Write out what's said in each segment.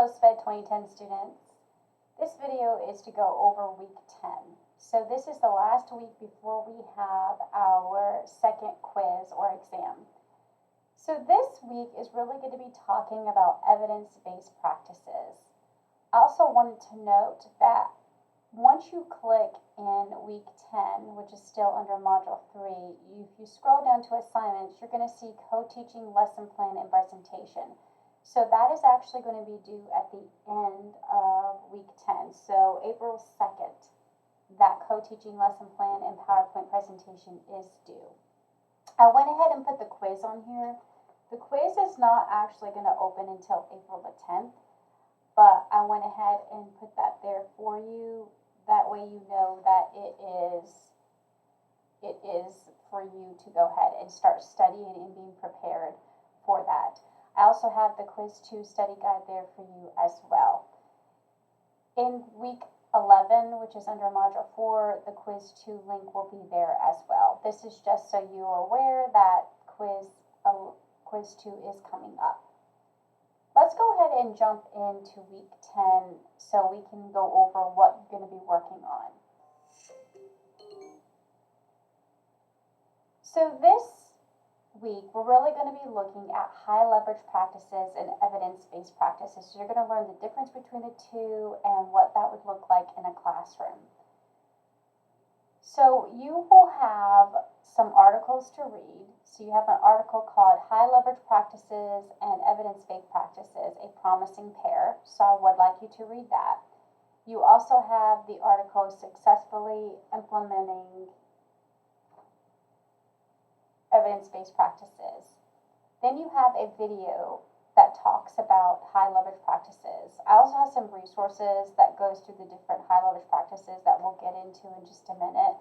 Hello SPED 2010 students. This video is to go over week 10. So this is the last week before we have our second quiz or exam. So this week is really going to be talking about evidence-based practices. I also wanted to note that once you click in week 10, which is still under module 3, if you scroll down to assignments, you're going to see co-teaching, lesson plan, and presentation. So that is actually going to be due at the end of week 10. So April 2nd, that co-teaching lesson plan and PowerPoint presentation is due. I went ahead and put the quiz on here. The quiz is not actually going to open until April the 10th, but I went ahead and put that there for you. That way you know that it is for you to go ahead and start studying and being prepared for that. I also have the Quiz 2 study guide there for you as well. In week 11, which is under module 4, the Quiz 2 link will be there as well. This is just so you are aware that Quiz 2 is coming up. Let's go ahead and jump into week 10 so we can go over what you're going to be working on. So this week, we're really going to be looking at high leverage practices and evidence-based practices. So you're going to learn the difference between the two and what that would look like in a classroom. So you will have some articles to read. So you have an article called High Leverage Practices and Evidence-Based Practices, a Promising Pair. So I would like you to read that. You also have the article Successfully Implementing Evidence-Based Practices. Then you have a video that talks about high leverage practices. I also have some resources that goes through the different high leverage practices that we'll get into in just a minute.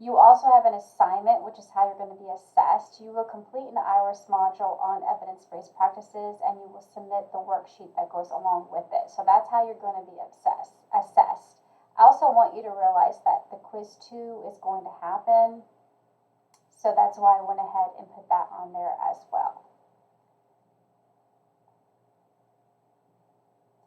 You also have an assignment, which is how you're going to be assessed. You will complete an IRIS module on evidence-based practices, and you will submit the worksheet that goes along with it. So that's how you're going to be assessed. I also want you to realize that the Quiz 2 is going to happen. So that's why I went ahead and put that on there as well.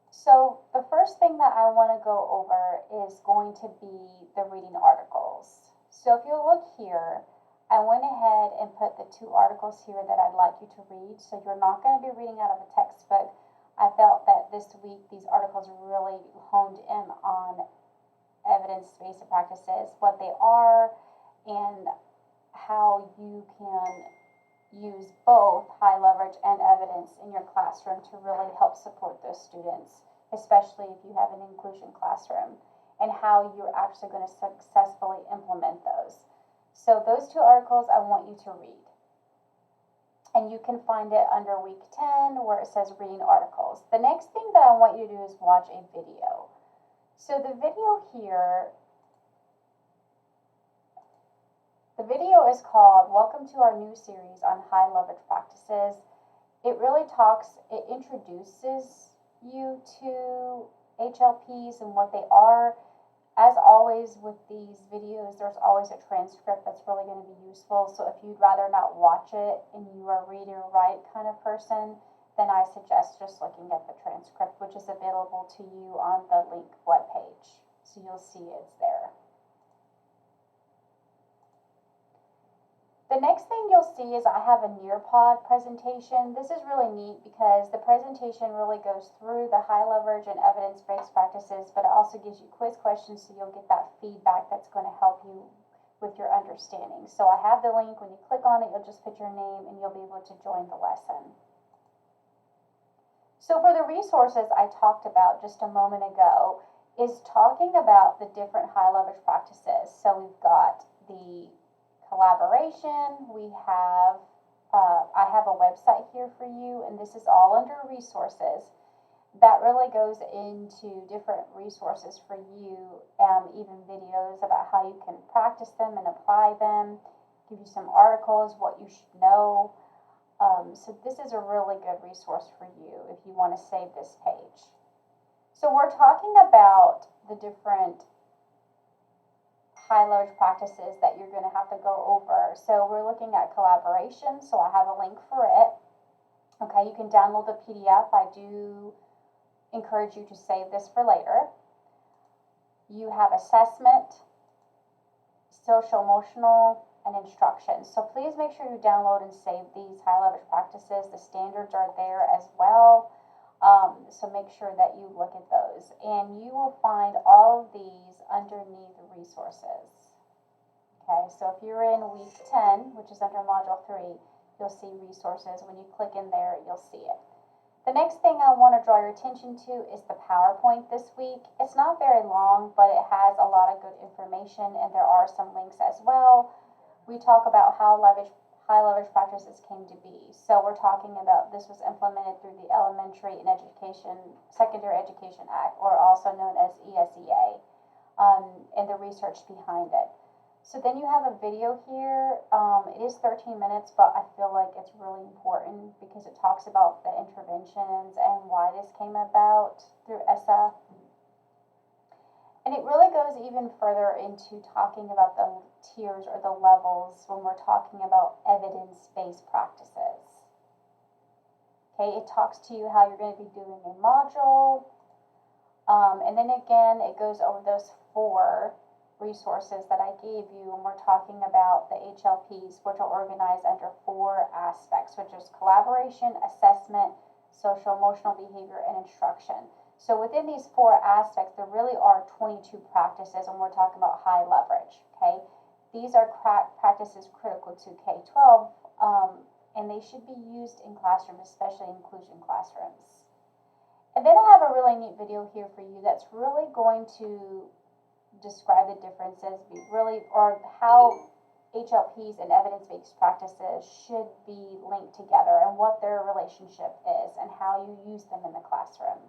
So the first thing that I want to go over is going to be the reading articles. So if you look here, I went ahead and put the 2 articles here that I'd like you to read. So you're not going to be reading out of a textbook. I felt that this week these articles really honed in on evidence-based practices, what they are, and how you can use both high leverage and evidence in your classroom to really help support those students, especially if you have an inclusion classroom, and how you're actually going to successfully implement those. So those 2 articles I want you to read. And you can find it under week 10 where it says reading articles. The next thing that I want you to do is watch a video. So the video here, the video is called Welcome to Our New Series on High Leverage Practices. It really introduces you to HLPs and what they are. As always with these videos, there's always a transcript that's really going to be useful. So if you'd rather not watch it and you are a read or write kind of person, then I suggest just looking at the transcript, which is available to you on the link webpage. So you'll see it's there. The next thing you'll see is I have a Nearpod presentation. This is really neat because the presentation really goes through the high leverage and evidence-based practices, but it also gives you quiz questions so you'll get that feedback that's going to help you with your understanding. So I have the link. When you click on it, you'll just put your name and you'll be able to join the lesson. So for the resources I talked about just a moment ago is talking about the different high leverage practices. So we've got the collaboration, we have, I have a website here for you, and this is all under resources. That really goes into different resources for you, even videos about how you can practice them and apply them, give you some articles, what you should know. So this is a really good resource for you if you want to save this page. So we're talking about the different high leverage practices that you're going to have to go over. So we're looking at collaboration, so I have a link for it. Okay, you can download the PDF. I do encourage you to save this for later. You have assessment, social, emotional, and instruction. So please make sure you download and save these high leverage practices. The standards are there as well. So make sure that you look at those. And you will find all of these underneath resources. Okay, so if you're in week 10, which is under module 3, you'll see resources. When you click in there, you'll see it. The next thing I want to draw your attention to is the PowerPoint this week. It's not very long, but it has a lot of good information, and there are some links as well. We talk about how high leverage practices came to be. So we're talking about this was implemented through the Elementary and Secondary Education Act, or also known as ESEA, and the research behind it. So then you have a video here. It is 13 minutes, but I feel like it's really important because it talks about the interventions and why this came about through ESSA. And it really goes even further into talking about the tiers or the levels when we're talking about evidence-based practices. Okay, it talks to you how you're going to be doing a module. And then again, it goes over those 4 resources that I gave you when we're talking about the HLPs, which are organized under 4 aspects, which is collaboration, assessment, social emotional behavior, and instruction. So within these 4 aspects, there really are 22 practices when we're talking about high leverage. Okay, these are practices critical to K-12, and they should be used in classrooms, especially inclusion classrooms. And then I have a really neat video here for you that's really going to describe the differences, or how HLPs and evidence-based practices should be linked together and what their relationship is and how you use them in the classroom.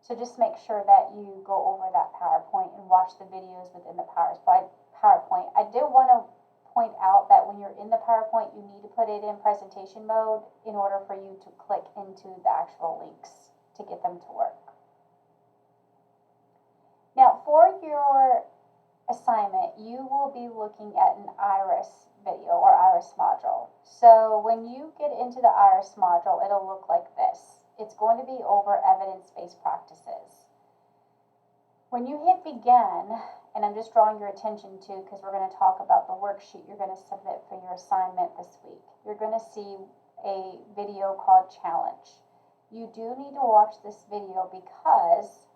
So just make sure that you go over that PowerPoint and watch the videos within the PowerPoint. I do want to point out that when you're in the PowerPoint, you need to put it in presentation mode in order for you to click into the actual links to get them to work. Now, for your assignment, you will be looking at an IRIS video or IRIS module. So when you get into the IRIS module, it'll look like this. It's going to be over evidence-based practices. When you hit begin, and I'm just drawing your attention to, because we're going to talk about the worksheet you're going to submit for your assignment this week, you're going to see a video called Challenge. You do need to watch this video because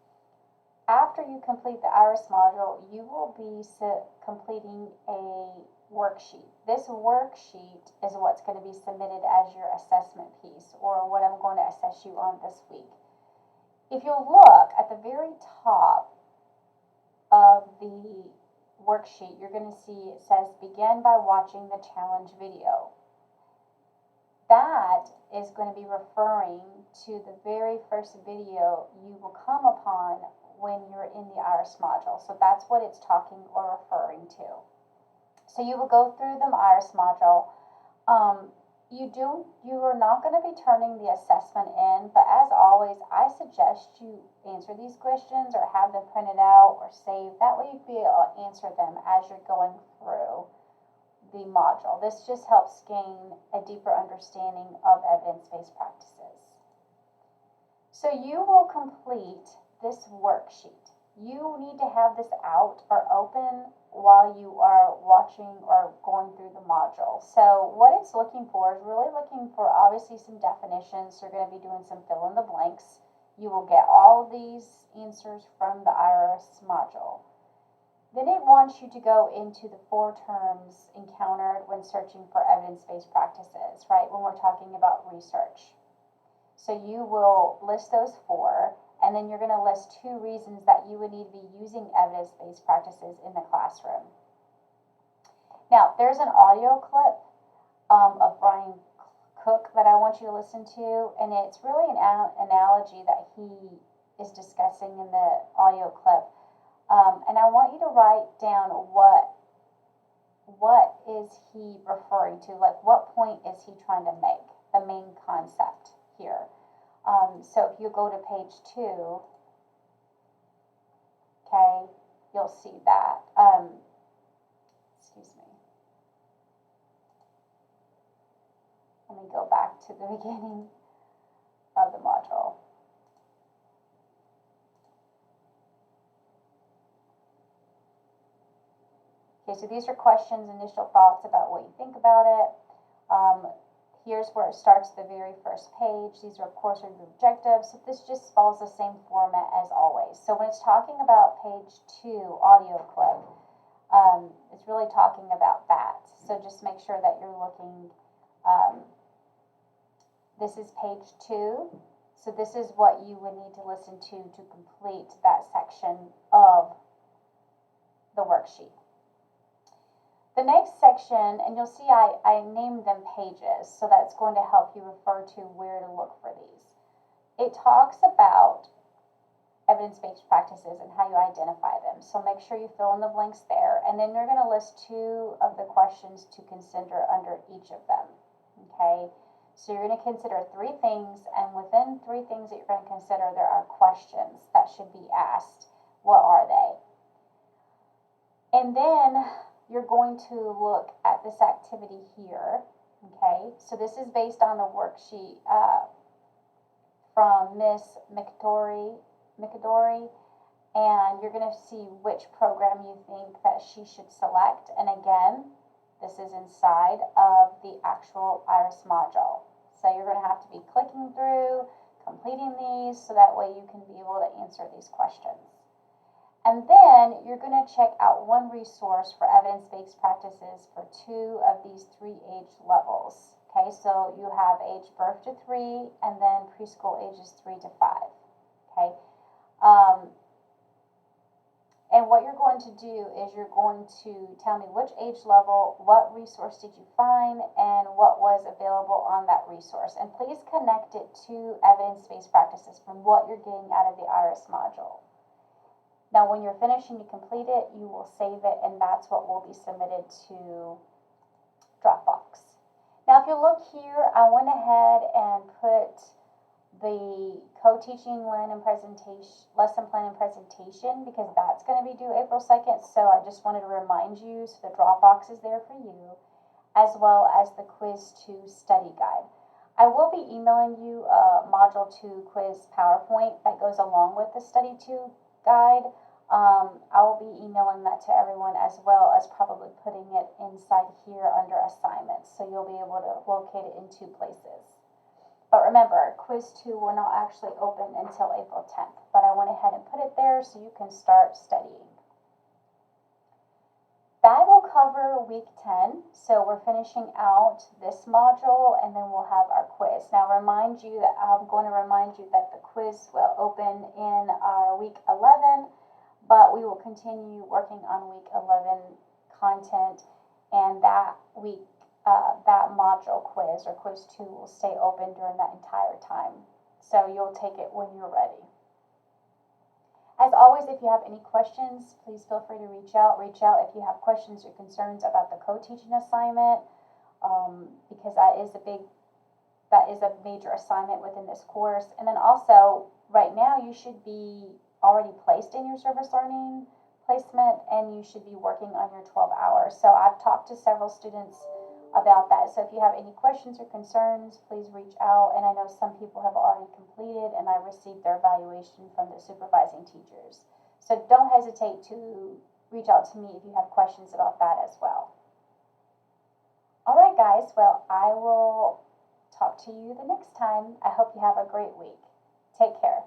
after you complete the IRIS module, you will be completing a worksheet. This worksheet is what's going to be submitted as your assessment piece, or what I'm going to assess you on this week. If you look at the very top of the worksheet, you're going to see it says begin by watching the challenge video. That is going to be referring to the very first video you will come upon when you're in the IRIS module. So that's what it's talking or referring to. So you will go through the IRIS module. You are not going to be turning the assessment in, but as always, I suggest you answer these questions or have them printed out or saved. That way you'll be able to answer them as you're going through the module. This just helps gain a deeper understanding of evidence-based practices. So you will complete this worksheet. You need to have this out or open while you are watching or going through the module. So what it's looking for is really looking for obviously some definitions. You're going to be doing some fill in the blanks. You will get all of these answers from the IRIS module. Then it wants you to go into the 4 terms encountered when searching for evidence-based practices, right? When we're talking about research. So you will list those 4. And then you're going to list 2 reasons that you would need to be using evidence-based practices in the classroom. Now, there's an audio clip of Brian Cook that I want you to listen to, and it's really an analogy that he is discussing in the audio clip. And I want you to write down what is he referring to, like what point is he trying to make, the main concept here. So if you go to page 2, okay, you'll see that. Excuse me. Let me go back to the beginning of the module. Okay, so these are questions, initial thoughts about what you think about it. Here's where it starts, the very first page. These are, of course, your objectives. So this just follows the same format as always. So when it's talking about page 2, audio clip, it's really talking about that. So just make sure that you're looking, this is page 2. So this is what you would need to listen to complete that section of the worksheet. The next section, and you'll see I named them pages, so that's going to help you refer to where to look for these. It talks about evidence-based practices and how you identify them. So make sure you fill in the blanks there, and then you're going to list 2 of the questions to consider under each of them. Okay, so you're going to consider 3 things, and within 3 things that you're going to consider, there are questions that should be asked. What are they? And then you're going to look at this activity here. Okay, so this is based on the worksheet from Miss Mikadori, and you're going to see which program you think that she should select. And again, this is inside of the actual IRIS module. So you're going to have to be clicking through, completing these, so that way you can be able to answer these questions. And then you're going to check out one resource for evidence-based practices for 2 of these 3 age levels. Okay, so you have age birth to 3 and then preschool ages 3 to 5. Okay, and what you're going to do is you're going to tell me which age level, what resource did you find, and what was available on that resource. And please connect it to evidence-based practices from what you're getting out of the IRIS module. Now, when you're finished and you complete it, you will save it, and that's what will be submitted to Dropbox. Now, if you look here, I went ahead and put the co-teaching lesson plan and presentation, because that's going to be due April 2nd. So I just wanted to remind you, so the Dropbox is there for you, as well as the Quiz 2 study guide. I will be emailing you a Module 2 quiz PowerPoint that goes along with the Study 2 guide. I will be emailing that to everyone, as well as probably putting it inside here under assignments, so you'll be able to locate it in 2 places. But remember, Quiz 2 will not actually open until April 10th, but I went ahead and put it there so you can start studying. That will cover week 10, so we're finishing out this module, and then we'll have our quiz. Now, I'm going to remind you that the quiz will open in our week 11, but we will continue working on week 11 content, and that week, that module quiz, or quiz 2, will stay open during that entire time. So you'll take it when you're ready. As always, if you have any questions, please feel free to reach out. Reach out if you have questions or concerns about the co-teaching assignment, because that is a major assignment within this course. And then also, right now, you should be already placed in your service learning placement, and you should be working on your 12 hours. So I've talked to several students about that. So if you have any questions or concerns, please reach out. And I know some people have already completed, and I received their evaluation from the supervising teachers. So don't hesitate to reach out to me if you have questions about that as well. All right, guys. Well, I will talk to you the next time. I hope you have a great week. Take care.